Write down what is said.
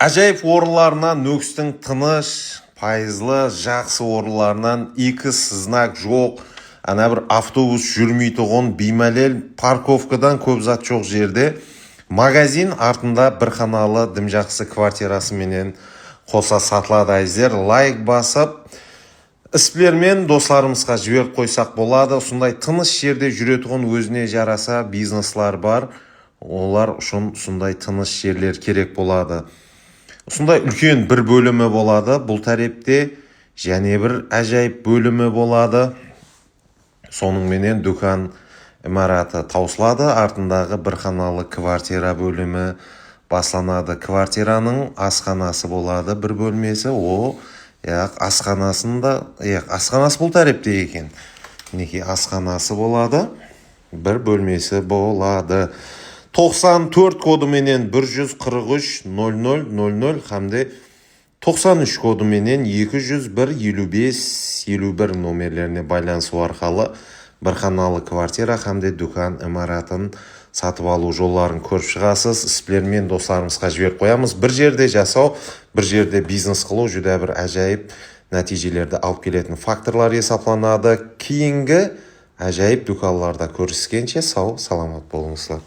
Ajoyib o'rinlardan Nukusning tinish, пайызлы, жақсы o'rinlardan ikki siznak жоқ, ana bir avtobus жүрмейтұғын беймәлел парковкадан көп зат жоқ жерде магазин артында бір қаналы дым жақсы квартирасы менен қоса сатылады. Айзер лайк басып іспілермен достарымызға жіберіп қойсақ болады. Сондай тыныш жерде жүретұғын өзіне жараса бизнеслар бар. Олар үшін сондай тыныш жерлер керек болады. Сондай үлкен бір бөлімі болады. Бұл тарепте және бір әжайып бөлімі болады. Соның менен дүкан имараты таусылады. Артындағы бір қаналы квартира бөлімі басланады. Квартираның асханасы болады. Бір бөлмесі. Асханасы бұл тарепте екен. Мінекей асханасы болады. Бір бөлмесі болады. 94 коды менен 143 0000 хамде 93 коды менен 201 55 51 номерлеріне байланысу арқалы бір қаналы квартира хамде дүкан имаратын сатып алу жолларын көріп шығасыз. Сіздермен достарымызға жіберіп қоямыз. Бір жерде жасау, бір жерде бизнес қылу жүдә бір әжайып нәтижелерді алып келетін факторлар есапланады. Кейінгі әжайып дүканларда көріскенше сау, саламат болыңыздар.